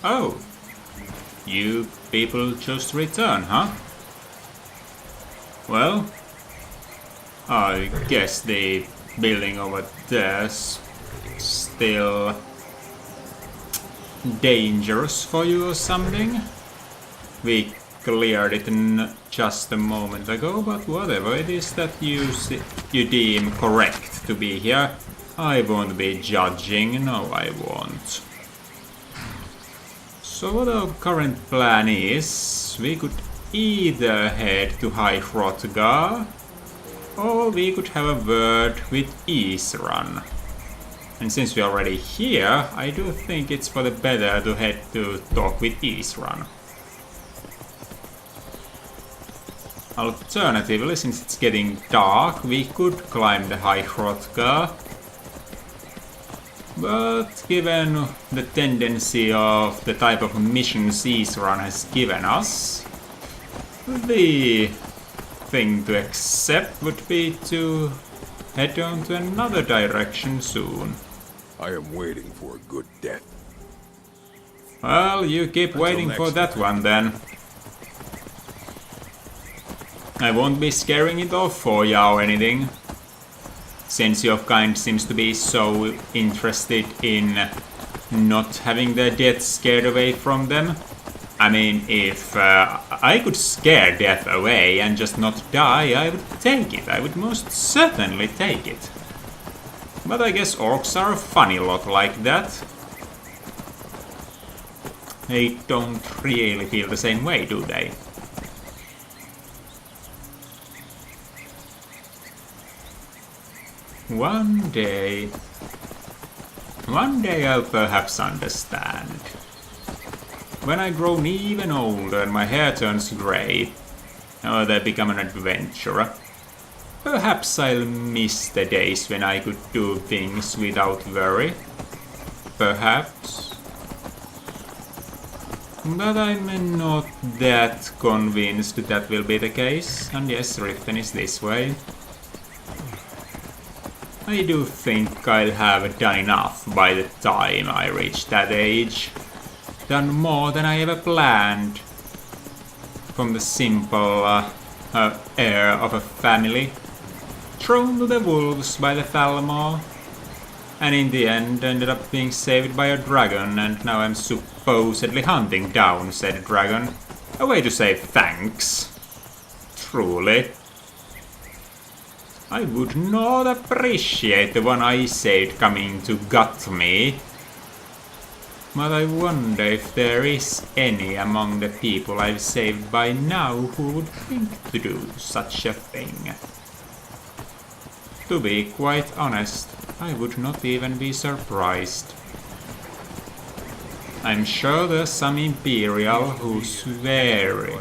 Oh, you people chose to return, huh? Well, I guess the building over there's still dangerous for you or something. We cleared it just a moment ago, but whatever it is that you deem correct to be here, I won't be judging, no I won't. So what our current plan is, we could either head to High Hrothgar, or we could have a word with Isran. And since we're already here, I do think it's for the better to head to talk with Isran. Alternatively, since it's getting dark, we could climb the High Hrothgar. But given the tendency of the type of missions Isran has given us, the thing to accept would be to head on to another direction soon. I am waiting for a good death. Well, you keep waiting for that one then. I won't be scaring it off for you or anything, since your kind seems to be so interested in not having their death scared away from them. I mean, if I could scare death away and just not die, I would take it. I would most certainly take it. But I guess orcs are a funny lot like that. They don't really feel the same way, do they? One day I'll perhaps understand. When I grow even older and my hair turns grey, or I become an adventurer, perhaps I'll miss the days when I could do things without worry. Perhaps. But I'm not that convinced that will be the case, and yes, Riften is this way. I do think I'll have done enough by the time I reach that age. Done more than I ever planned. From the simple heir of a family, thrown to the wolves by the Thalmor, and in the end ended up being saved by a dragon, and now I'm supposedly hunting down said dragon. A way to say thanks. Truly. I would not appreciate the one I said coming to gut me. But I wonder if there is any among the people I've saved by now who would think to do such a thing. To be quite honest, I would not even be surprised. I'm sure there's some Imperial who's very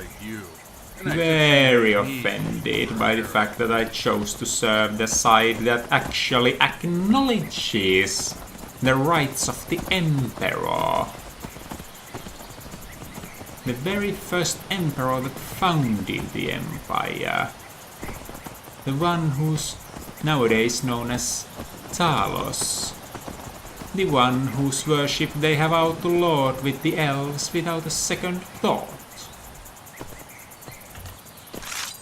offended by the fact that I chose to serve the side that actually acknowledges the rights of the Emperor. The very first Emperor that founded the Empire. The one who's nowadays known as Talos. The one whose worship they have outlawed with the elves without a second thought.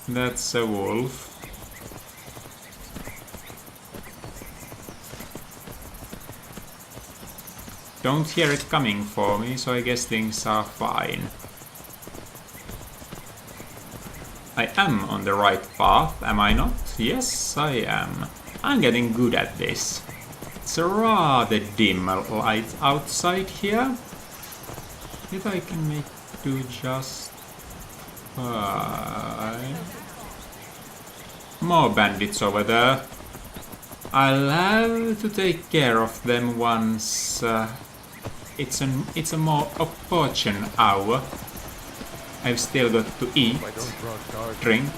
That's a wolf. Don't hear it coming for me, so I guess things are fine. I am on the right path, am I not? Yes, I am. I'm getting good at this. It's a rather dim light outside here. If I can make do just fine. More bandits over there. I'll have to take care of them once it's a more opportune hour. I've still got to eat, drink,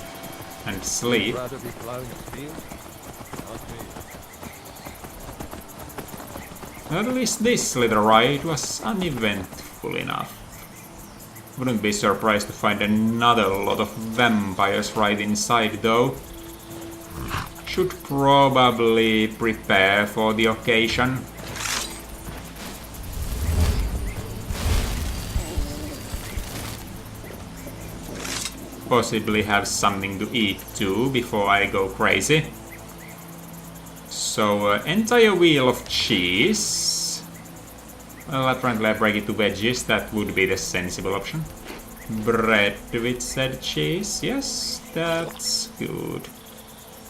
and sleep. At least this little ride was uneventful enough. Wouldn't be surprised to find another lot of vampires right inside though. Should probably prepare for the occasion. possibly have something to eat too before I go crazy. So, entire wheel of cheese. Well, apparently I break it to veggies, that would be the sensible option. Bread with said cheese, yes, that's good.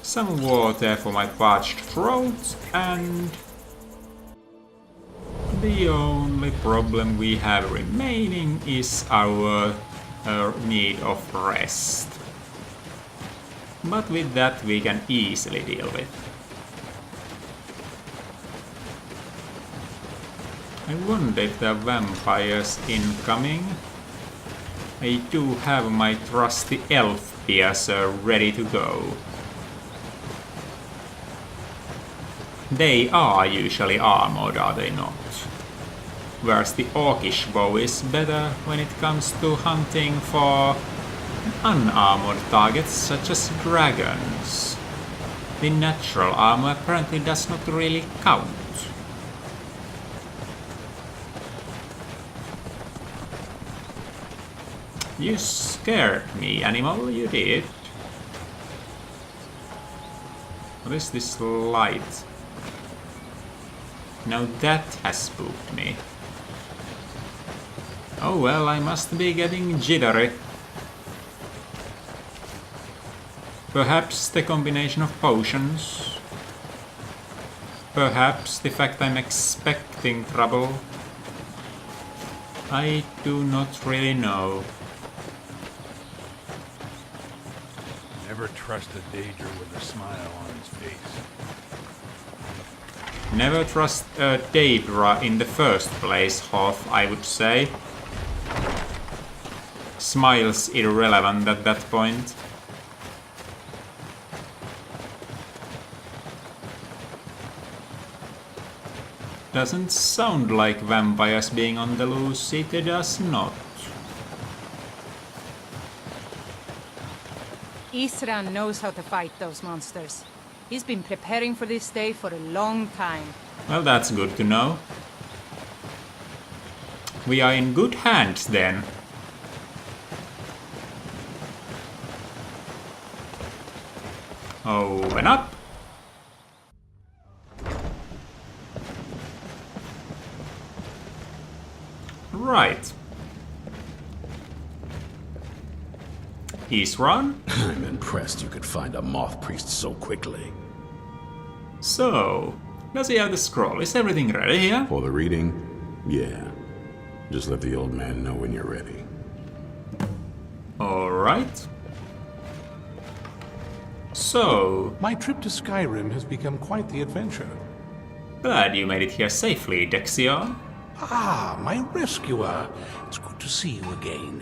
Some water for my parched throat, and the only problem we have remaining is our need of rest. But with that we can easily deal with. I wonder if there are vampires incoming. I do have my trusty elf piercer ready to go. They are usually armored, are they not? Whereas the orcish bow is better when it comes to hunting for unarmored targets such as dragons. The natural armor apparently does not really count. You scared me, animal, you did. What is this light? Now that has spooked me. Oh well, I must be getting jittery. Perhaps the combination of potions. Perhaps the fact I'm expecting trouble. I do not really know. Never trust a Daedra with a smile on his face. Never trust a Daedra in the first place, Hoth, I would say. Smile's irrelevant at that point. Doesn't sound like vampires being on the loose, it does not. Isran knows how to fight those monsters. He's been preparing for this day for a long time. Well, that's good to know. We are in good hands then. Open up. Right. Isran? I'm impressed you could find a moth priest so quickly. So, does he have the scroll? Is everything ready here? For the reading? Yeah. Just let the old man know when you're ready. Alright. So, My trip to Skyrim has become quite the adventure. glad you made it here safely, Dexion. Ah, my rescuer. It's good to see you again.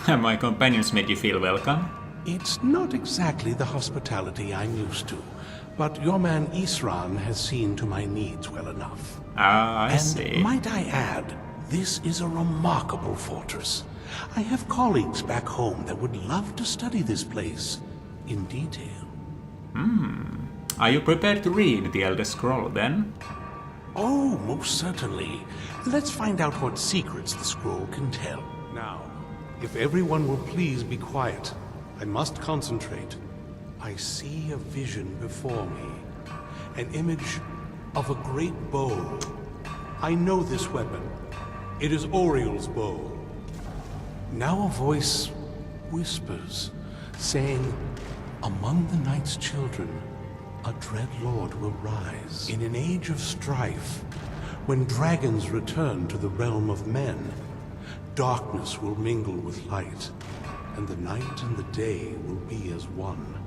Have my companions made you feel welcome? It's not exactly the hospitality I'm used to, but your man Isran has seen to my needs well enough. Ah, I And see. might I add, this is a remarkable fortress. I have colleagues back home that would love to study this place in detail. Are you prepared to read the Elder Scroll then? Oh, most certainly. Let's find out what secrets the scroll can tell. Now, if everyone will please be quiet, I must concentrate. I see a vision before me, an image of a great bow. I know this weapon. It is Oriel's bow. Now a voice whispers, saying, among the night's children, a dread lord will rise. In an age of strife, when dragons return to the realm of men, darkness will mingle with light, and the night and the day will be as one.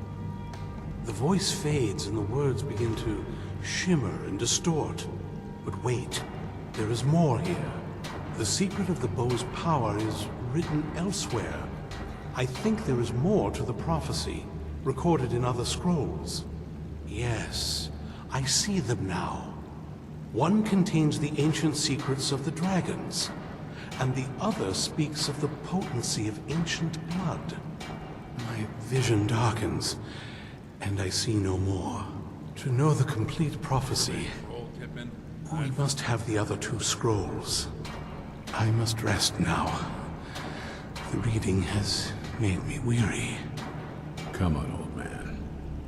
The voice fades and the words begin to shimmer and distort. But wait, there is more here. The secret of the bow's power is written elsewhere. I think there is more to the prophecy, recorded in other scrolls. Yes, I see them now. One contains the ancient secrets of the dragons, and the other speaks of the potency of ancient blood. My vision darkens, and I see no more. To know the complete prophecy, we must have the other two scrolls. I must rest now. The reading has made me weary. Come on, old man.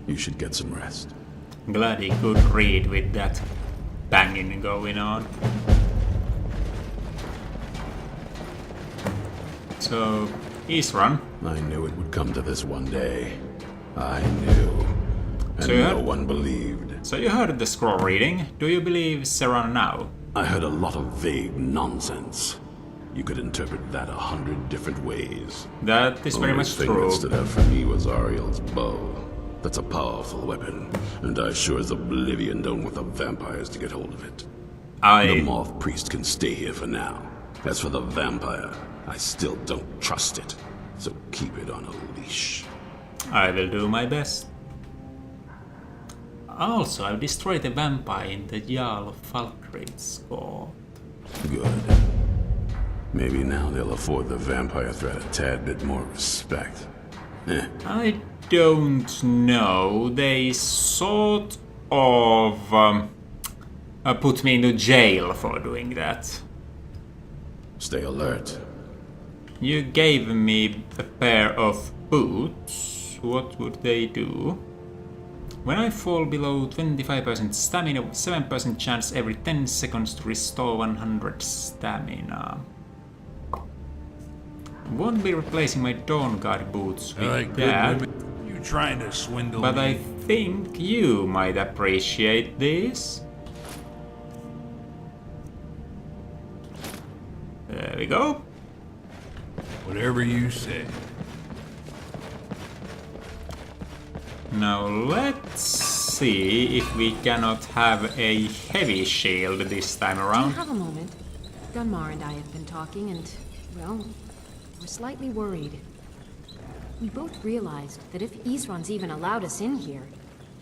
You should get some rest. Glad he could read with that banging going on. So, Isran. I knew it would come to this one day. I knew. And So you no had- one believed. So you heard the scroll reading. Do you believe Serana now? I heard a lot of vague nonsense. You could interpret that 100 different ways. That is very Only much thing true. that stood out for me was Ariel's bow. That's a powerful weapon, and I sure as Oblivion don't want the vampires to get hold of it. The Moth Priest can stay here for now. As for the vampire, I still don't trust it. So keep it on a leash. I will do my best. Also, I've destroyed the vampire in the Jarl of Falkreid's court. Good. Maybe now they'll afford the vampire threat a tad bit more respect. I don't know. They sort of put me into jail for doing that. Stay alert. You gave me a pair of boots. What would they do? When I fall below 25% stamina, 7% chance every 10 seconds to restore 100 stamina. Won't be replacing my Dawn Guard boots with Like good that, women. You trying to swindle but me? I think you might appreciate this. There we go. Whatever you say. Now let's see if we cannot have a heavy shield this time Do you around. have a moment? Gunmar and I have been talking and, well, we're slightly worried. We both realized that if Isran's even allowed us in here,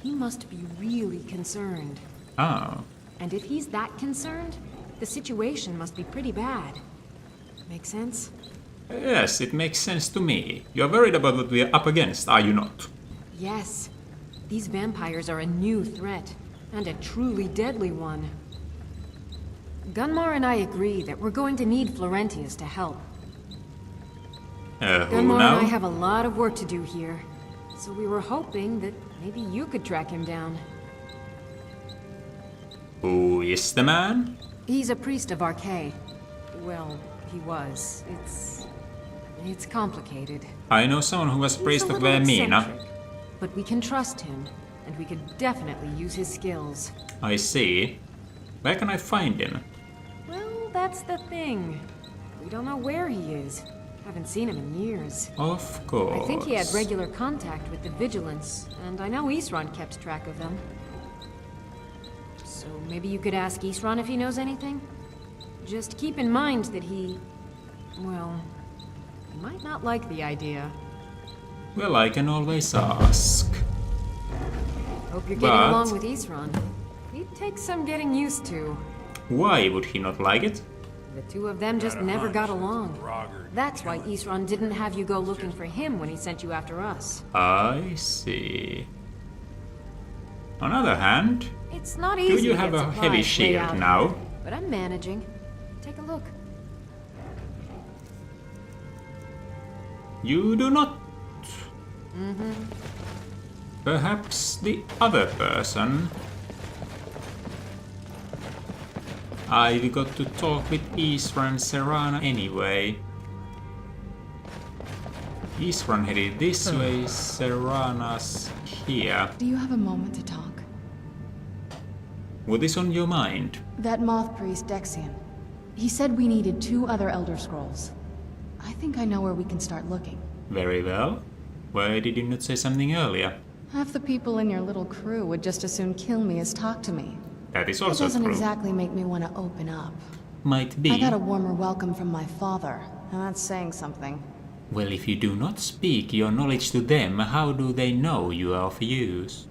he must be really concerned. Oh, And if he's that concerned, the situation must be pretty bad. Make sense? yes, it makes sense to me. You're worried about what we are up against, are you not? Yes. These vampires are a new threat, and a truly deadly one. Gunmar and I agree that we're going to need Florentius to help. Who Gunmar and I now? have a lot of work to do here, so we were hoping that maybe you could track him down. Who is the man? He's a priest of Arcay. Well, he was. It's complicated. I know someone who was He's priest a of little Vermina. eccentric, but we can trust him, and we could definitely use his skills. I see. Where can I find him? Well, that's the thing. We don't know where he is. Haven't seen him in years. Of course. I think he had regular contact with the Vigilance, and I know Isran kept track of them. So maybe you could ask Isran if he knows anything? Just keep in mind that he might not like the idea. Well, I can always ask. Hope you're getting But- along with Isran. He'd take some getting used to. Why would he not like it? The two of them just never got along. Roger. That's why Isran didn't have you go looking for him when he sent you after us. I see. On the other hand, It's not do easy you to have get a heavy supplies way out shield here, now? but I'm managing. Take a look. You do not. Perhaps the other person. I've got to talk with Isran and Serana anyway. Isran headed this way, Serana's here. Do you have a moment to talk? What is on your mind? That moth priest, Dexian. He said we needed 2 other Elder Scrolls. I think I know where we can start looking. Very well. Why did you not say something earlier? Half the people in your little crew would just as soon kill me as talk to me. That is That also doesn't true. exactly make me want to open up. Might be. I got a warmer welcome from my father, and that's saying something. Well, if you do not speak your knowledge to them, how do they know you are of use?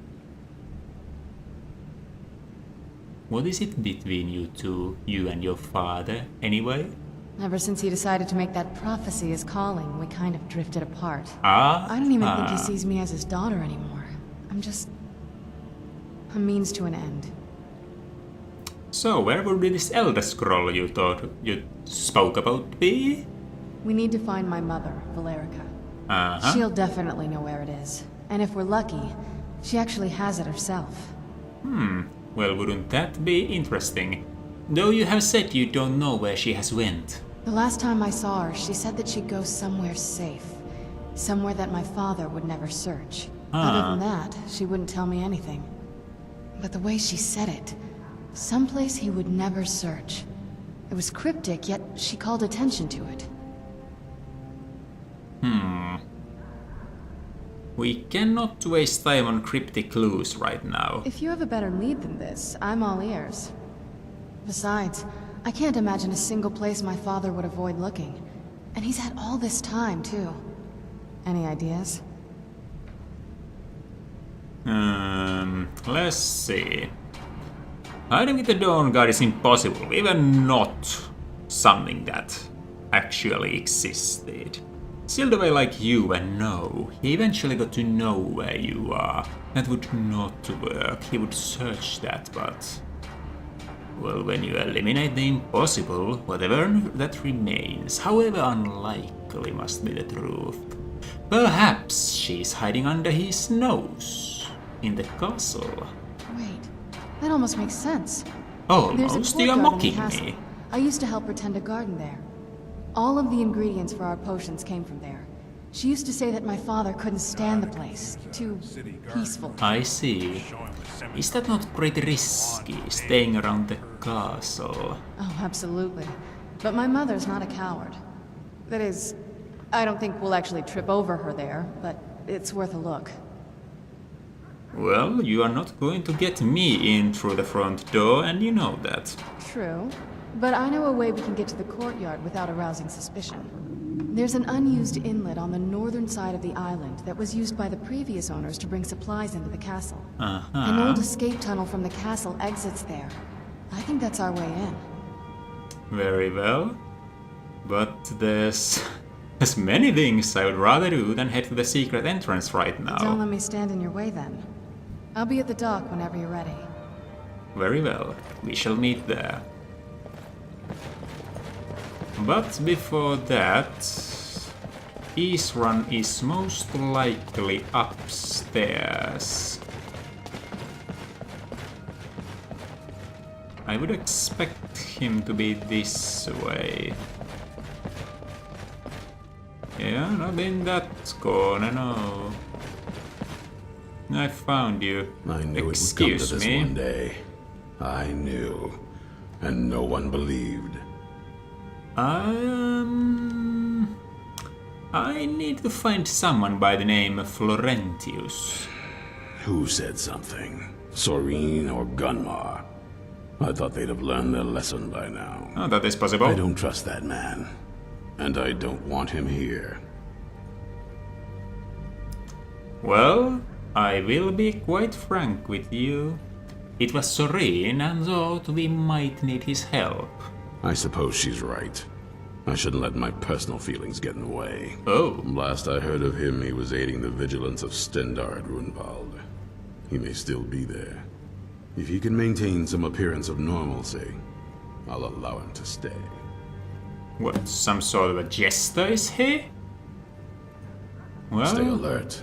What is it between you two, you and your father, anyway? Ever since he decided to make that prophecy his calling, we kind of drifted apart. Ah? I don't even think he sees me as his daughter anymore. I'm just a means to an end. So, where would this Elder Scroll you thought you spoke about be? We need to find my mother, Valerica. She'll definitely know where it is. And if we're lucky, she actually has it herself. Well, wouldn't that be interesting? Though you have said you don't know where she has went. The last time I saw her, she said that she'd go somewhere safe. Somewhere that my father would never search. Other than that, she wouldn't tell me anything. But the way she said it, someplace he would never search. It was cryptic, yet she called attention to it. We cannot waste time on cryptic clues right now. If you have a better lead than this, I'm all ears. Besides, I can't imagine a single place my father would avoid looking. And he's had all this time, too. Any ideas? Let's see. Hiding with the Dawn Guard is impossible, even not something that actually existed. Still the way like you and know, he eventually got to know where you are. That would not work, he would search that, but... Well, when you eliminate the impossible, whatever that remains, however unlikely must be the truth. Perhaps she's hiding under his nose, in the castle. Wait, that almost makes sense. Almost, you are mocking me. I used to help her tend a garden there. All of the ingredients for our potions came from there. She used to say that my father couldn't stand the place. Too peaceful. I see. Is that not pretty risky, staying around the castle? Oh, absolutely. But my mother's not a coward. That is, I don't think we'll actually trip over her there, but it's worth a look. Well, you are not going to get me in through the front door, and you know that. True. But I know a way we can get to the courtyard without arousing suspicion. There's an unused inlet on the northern side of the island that was used by the previous owners to bring supplies into the castle. An old escape tunnel from the castle exits there. I think that's our way in. Very well. But there's many things I would rather do than head to the secret entrance right now. Don't let me stand in your way then. I'll be at the dock whenever you're ready. Very well. We shall meet there. But before that, Isran is most likely upstairs. I would expect him to be this way. Yeah, not in that corner, no. I found you. I knew it would come to this one day. I knew. And no one believed. I need to find someone by the name of Florentius. Who said something? Soreen or Gunmar? I thought they'd have learned their lesson by now. Oh, that is possible. I don't trust that man. And I don't want him here. Well, I will be quite frank with you. It was Soreen, and thought we might need his help. I suppose she's right. I shouldn't let my personal feelings get in the way. Oh. Last I heard of him, he was aiding the vigilance of Stendarr at Runvald. He may still be there. If he can maintain some appearance of normalcy, I'll allow him to stay. What, some sort of a jester is he? Well, stay alert.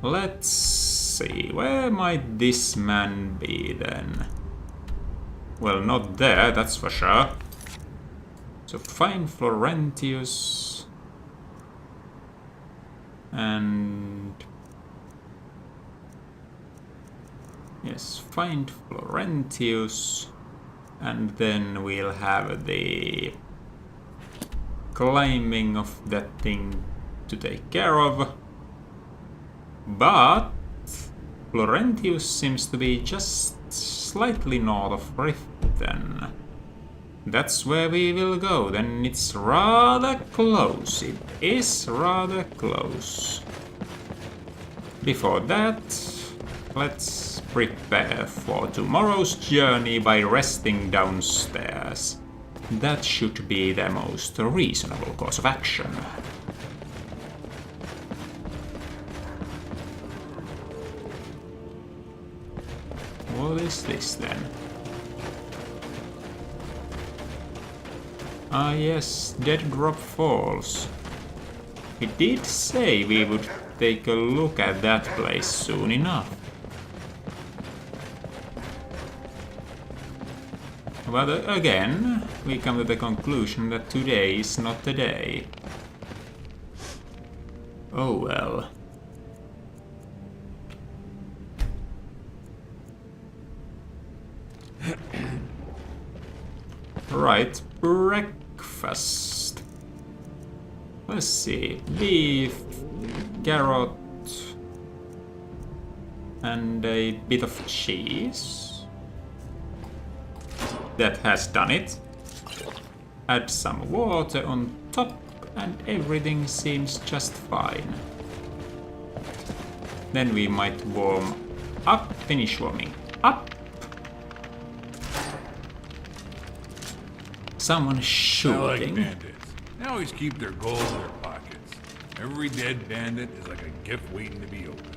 Let's see, where might this man be then? Well, not there, that's for sure. So find Florentius. And... yes, find Florentius. And then we'll have the climbing of that thing to take care of. But Florentius seems to be just slightly north of Riften. That's where we will go, then it's rather close. It is rather close. Before that, let's prepare for tomorrow's journey by resting downstairs. That should be the most reasonable course of action. What is this then? Ah yes, Dead Drop Falls. We did say we would take a look at that place soon enough. But again, we come to the conclusion that today is not the day. Oh well. Right, breakfast. Let's see, beef, carrot, and a bit of cheese. That has done it. Add some water on top and everything seems just fine. Then we might warm up, finish warming up. Someone shooting. I like bandits. They always keep their gold in their pockets. Every dead bandit is like a gift waiting to be opened.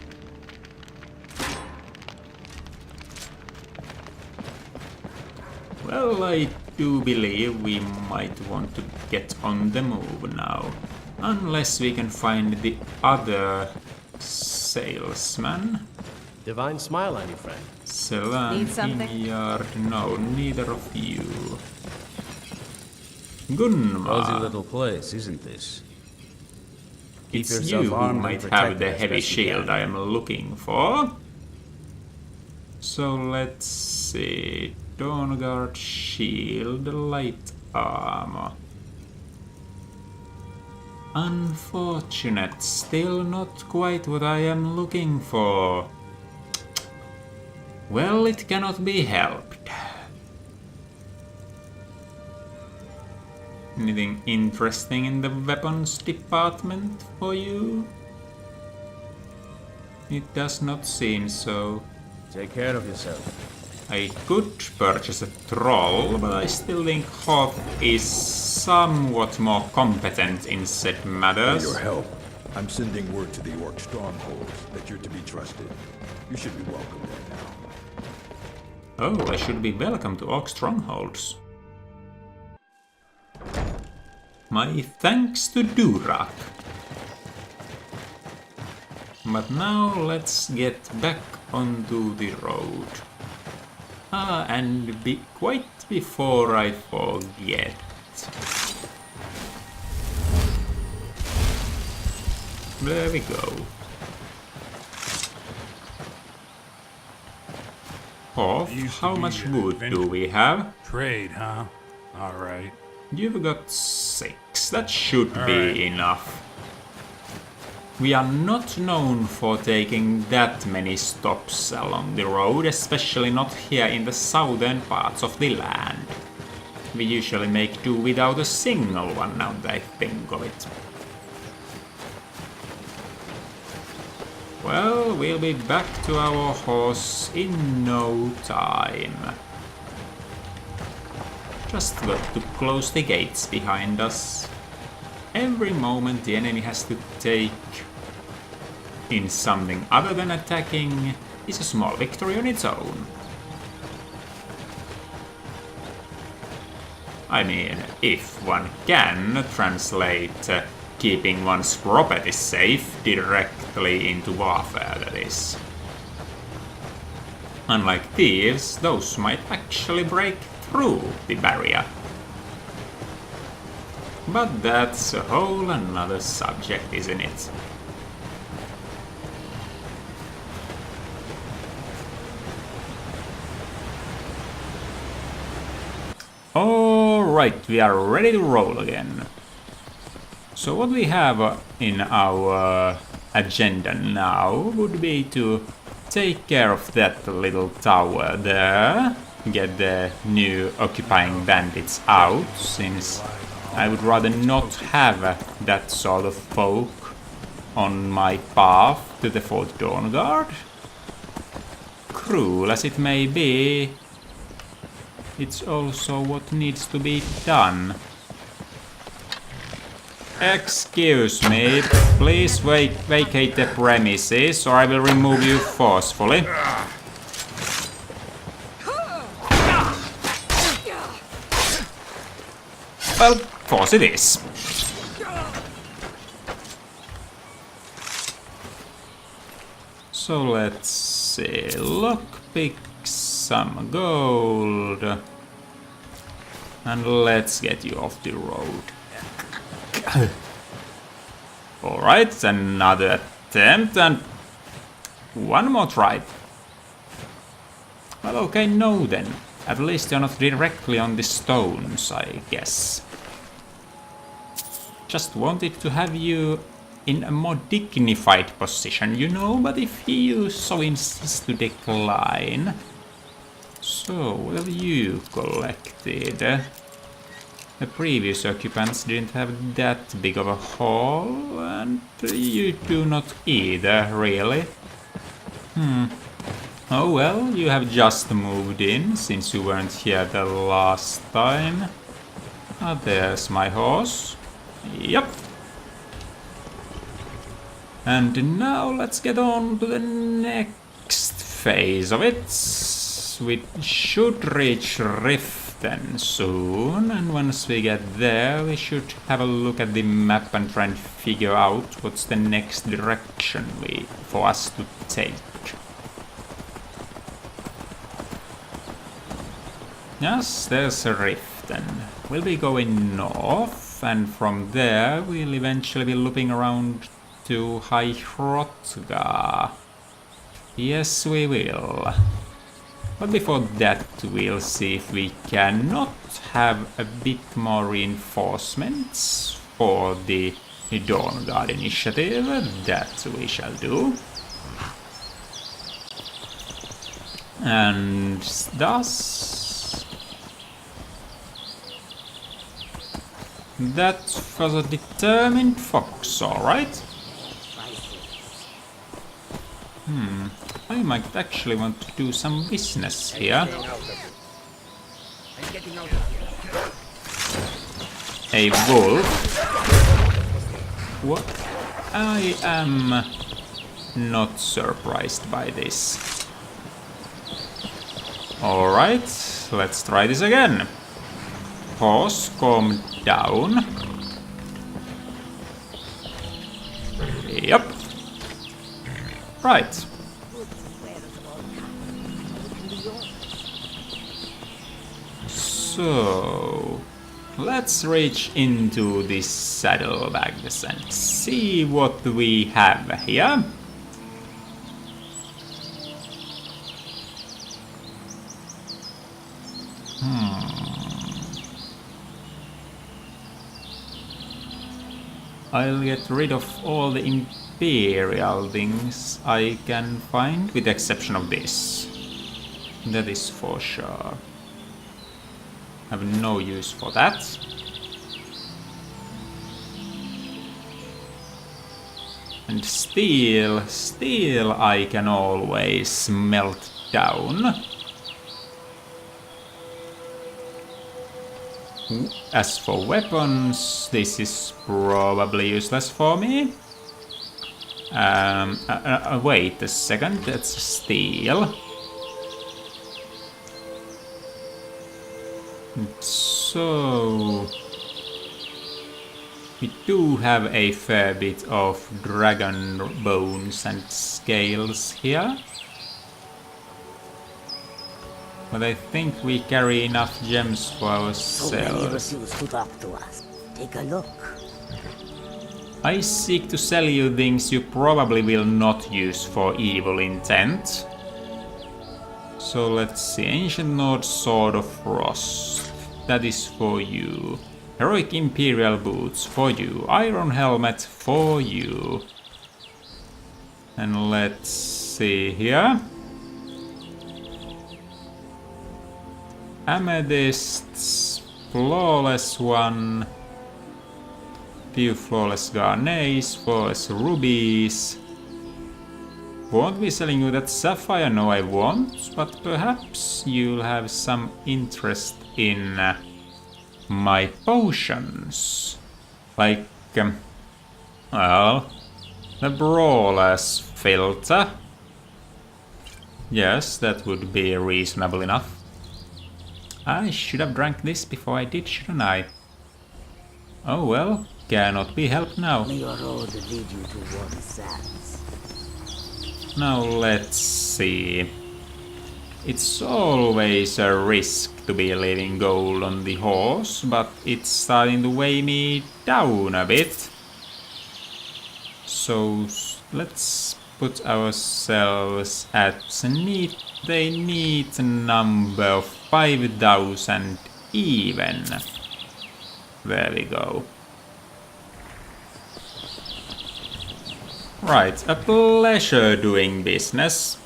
Well, I do believe we might want to get on the move now. Unless we can find the other salesman. Divine smile on you, friend. Selan, Need something? Inyar, no, neither of you. Gunma. Cozy little place, isn't this? Keep It's yourself you who armed and might protected have the as heavy best you shield can. I am looking for. So let's see. Dawnguard shield, light armor. Unfortunate, still not quite what I am looking for. Well, it cannot be helped. Anything interesting in the weapons department for you? It does not seem so. Take care of yourself. I could purchase a troll, but I still think Hoth is somewhat more competent in said For matters. your help, I'm sending word to the Orc strongholds that you're to be trusted. You should be welcome there now. Oh, I should be welcome to Orc strongholds. My thanks to Durak. But now let's get back onto the road. And quite before I forget. There we go. Hoth, Used to how be much an wood do adventure. we have? Trade, huh? Alright. You've got 6. That should All be right. enough. We are not known for taking that many stops along the road, especially not here in the southern parts of the land. We usually make do without a single one now that I think of it. Well, we'll be back to our horse in no time. Just got to close the gates behind us. Every moment the enemy has to take in something other than attacking is a small victory on its own. I mean, if one can translate keeping one's property safe directly into warfare, that is. Unlike thieves, those might actually break through the barrier. But that's a whole another subject, isn't it? Alright, we are ready to roll again. So what we have in our agenda now would be to take care of that little tower there, get the new occupying bandits out, since I would rather not have that sort of folk on my path to the Fort Dawnguard. Cruel as it may be, it's also what needs to be done. Excuse me, please vacate the premises or I will remove you forcefully. Well, force it is. So let's see. Lockpick, some gold. And let's get you off the road. Alright, another attempt and one more try. Well, okay, no then. At least you're not directly on the stones, I guess. Just wanted to have you in a more dignified position, you know, but if you so insist to decline... So, what have you collected? The previous occupants didn't have that big of a haul, and you do not either, really. Oh well, you have just moved in, since you weren't here the last time. Ah, there's my horse. Yep. And now let's get on to the next phase of it. We should reach Riften soon, and once we get there, we should have a look at the map and try and figure out what's the next direction for us to take. Yes, there's a Riften. We'll be going north, and from there we'll eventually be looping around to High Hrothgar. Yes, we will. But before that, we'll see if we cannot have a bit more reinforcements for the Dawnguard initiative. That we shall do. And thus... That was a determined fox, alright? I might actually want to do some business here. A wolf? What? I am not surprised by this. Alright, let's try this again. Horse, calm down. Yep. Right. So, let's reach into these saddlebags and see what we have here. I'll get rid of all the Imperial things I can find, with the exception of this. That is for sure. I have no use for that. And steel I can always melt down. As for weapons, this is probably useless for me. Wait a second, that's steel. So... we do have a fair bit of dragon bones and scales here. But I think we carry enough gems for ourselves. Take a look. I seek to sell you things you probably will not use for evil intent. So let's see. Ancient Nord Sword of Frost. That is for you. Heroic Imperial Boots for you. Iron Helmet for you. And let's see here. Amethysts, flawless one, few flawless garnets, flawless rubies. Won't be selling you that sapphire, no I won't, but perhaps you'll have some interest in my potions. Like, well, the Brawler's filter. Yes, that would be reasonable enough. I should have drank this before I did, shouldn't I? Oh well, cannot be helped now. May your road lead you to warm sands. Now let's see. It's always a risk to be leaving gold on the horse, but it's starting to weigh me down a bit. So let's put ourselves at a neat number of 5,000 even. There we go. Right, a pleasure doing business.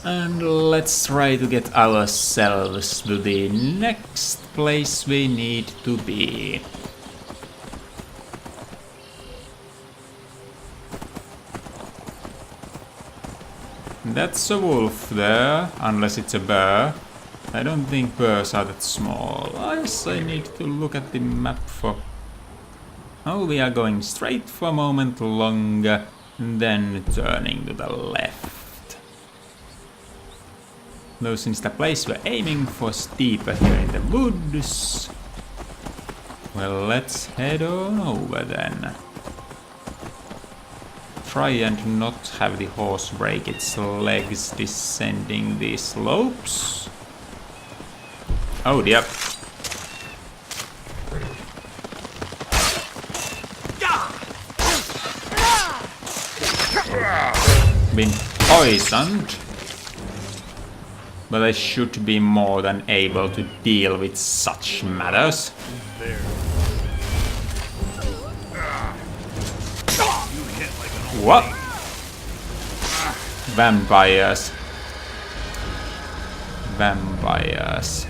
And let's try to get ourselves to the next place we need to be. That's a wolf there, unless it's a bear. I don't think bears are that small. I guess I need to look at the map for... Oh, we are going straight for a moment longer, then turning to the left. Though since the place we're aiming for is deeper here in the woods, well, let's head on over then. Try and not have the horse break its legs descending these slopes. Oh dear. Been poisoned. But I should be more than able to deal with such matters. What? Vampires. Vampires.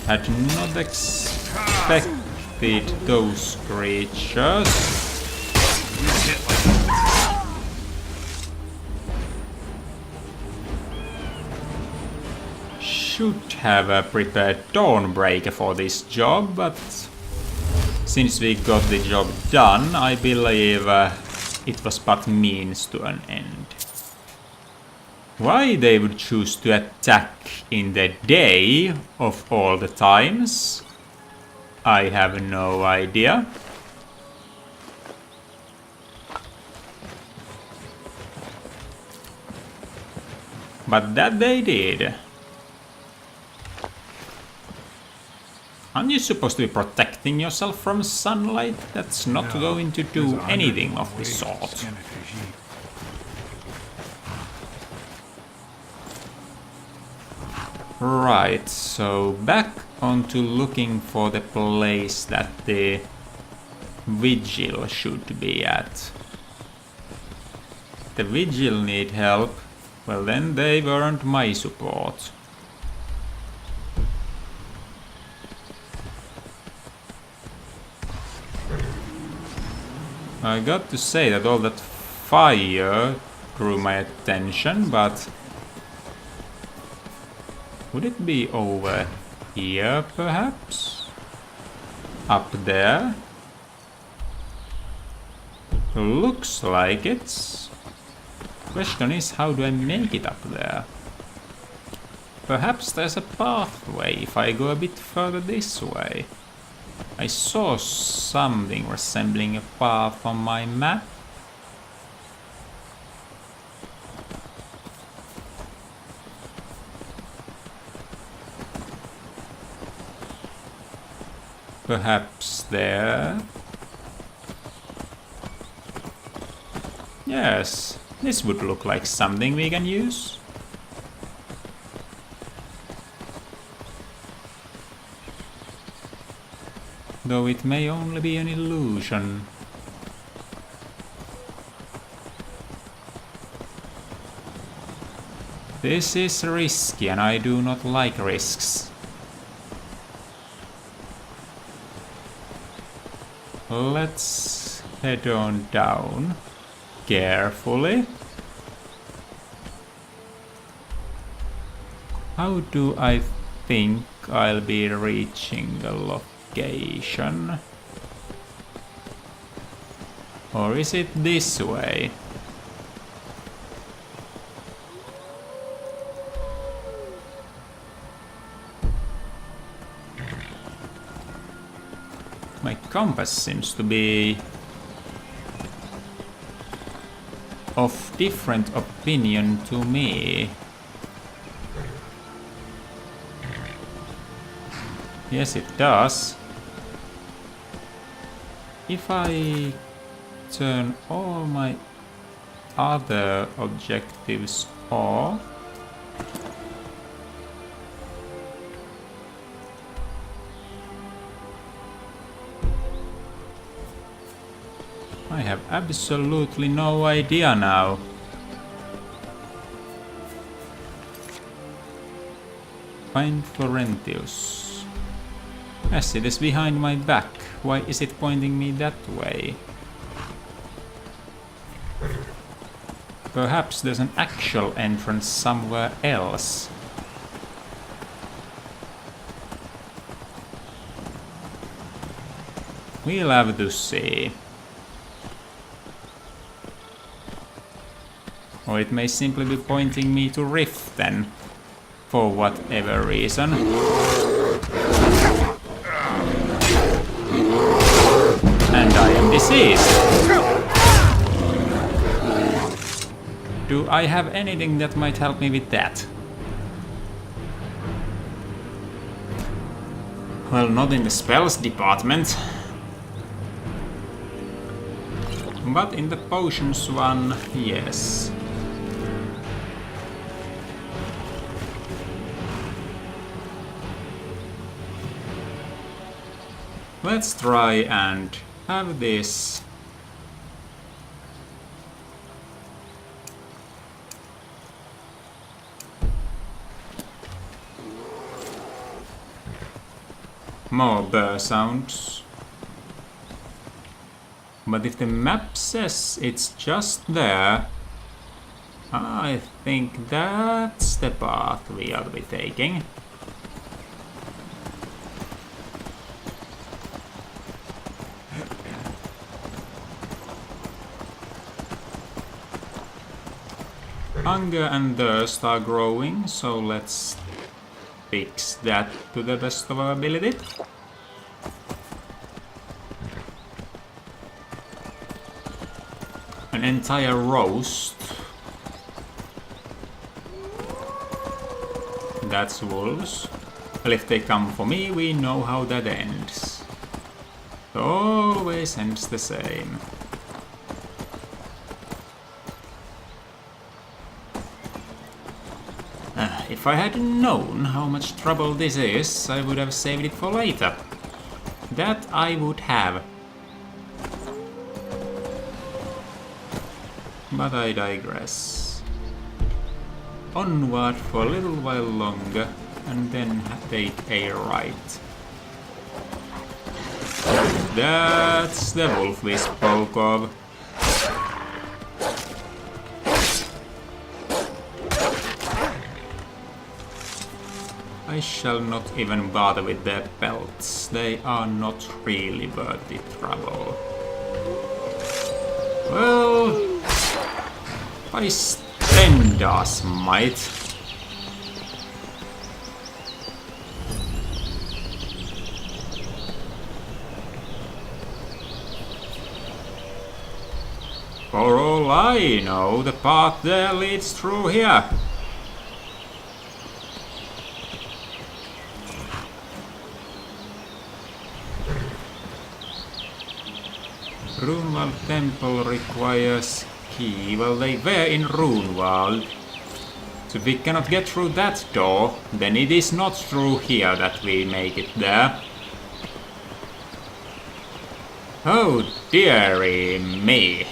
Had not expected those creatures. Should have prepared Dawnbreaker for this job, but since we got the job done, I believe it was but means to an end. Why they would choose to attack in the day of all the times, I have no idea. But that they did. Aren't you supposed to be protecting yourself from sunlight? That's not going to do anything of the sort. Right, so back onto looking for the place that the vigil should be at. The vigil need help. Well, then they weren't my support. I got to say that all that fire drew my attention, but would it be over here, perhaps? Up there? Looks like it. Question is, how do I make it up there? Perhaps there's a pathway if I go a bit further this way. I saw something resembling a path on my map. Perhaps there. Yes, this would look like something we can use. Though it may only be an illusion. This is risky and I do not like risks. Let's head on down carefully. How do I think I'll be reaching the location? Or is it this way? My compass seems to be of different opinion to me. Yes, it does. If I turn all my other objectives off, I have absolutely no idea now. Find Florentius. Yes, it is behind my back. Why is it pointing me that way? Perhaps there's an actual entrance somewhere else. We'll have to see. Or it may simply be pointing me to Rift then, for whatever reason. And I am deceased. Do I have anything that might help me with that? Well, not in the spells department. But in the potions one, yes. Let's try and have this. More burr sounds. But if the map says it's just there, I think that's the path we ought to be taking. Hunger and thirst are growing, so let's fix that to the best of our ability. An entire roast. That's wolves. Well, if they come for me, we know how that ends. It always ends the same. If I had known how much trouble this is, I would have saved it for later. That I would have. But I digress. Onward for a little while longer, and then take a right. That's the wolf we spoke of. I shall not even bother with their pelts. They are not really worth the trouble. Well, I stand us might. For all I know, the path there leads through here. Runewald Temple requires key. Well, they were in Runewald. So if we cannot get through that door, then it is not through here that we make it there. Oh dearie me.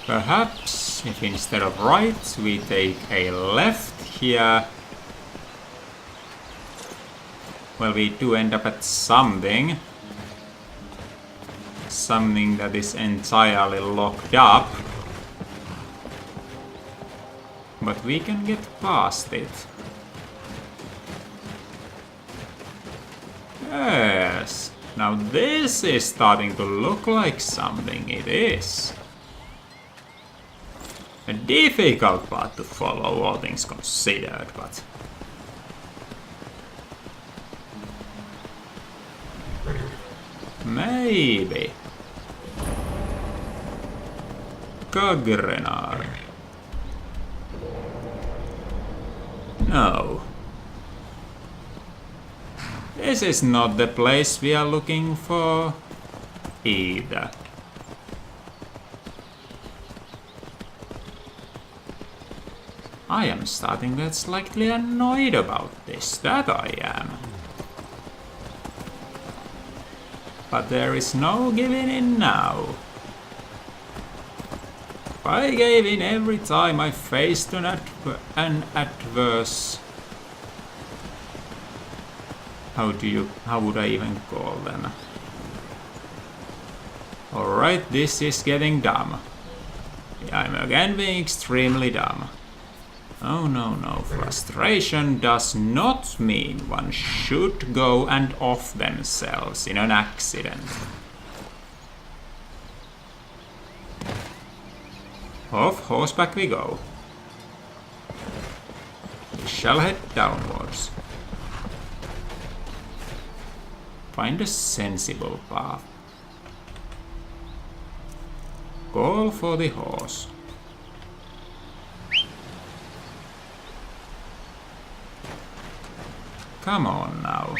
Perhaps if instead of right we take a left here. Well, we do end up at something. Something that is entirely locked up. But we can get past it. Yes. Now this is starting to look like something. It is. a difficult path to follow, all things considered, but... maybe. Kagrenar. No. This is not the place we are looking for either. I am starting to get slightly annoyed about this, that I am. But there is no giving in now. I gave in every time I faced an adverse... how would I even call them? Alright, this is getting dumb. I'm again being extremely dumb. Oh no, frustration does not mean one should go and off themselves in an accident. Off horseback we go. We shall head downwards. Find a sensible path. Call for the horse. Come on now.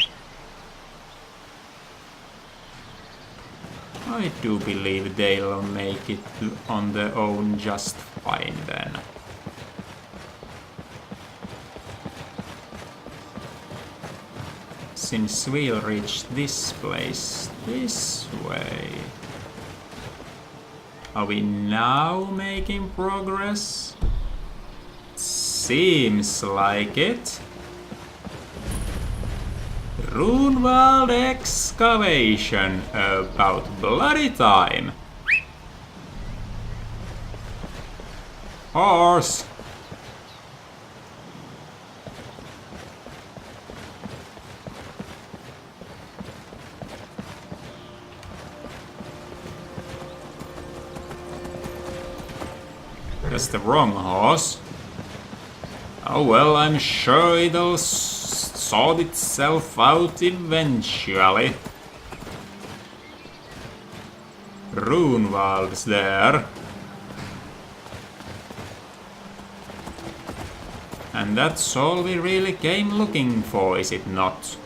I do believe they'll make it on their own just fine then. Since we'll reach this place this way. Are we now making progress? Seems like it. Runewald excavation, about bloody time. Horse! That's the wrong horse. Oh well, I'm sure it'll sort itself out eventually. Runewald's there. And that's all we really came looking for, is it not?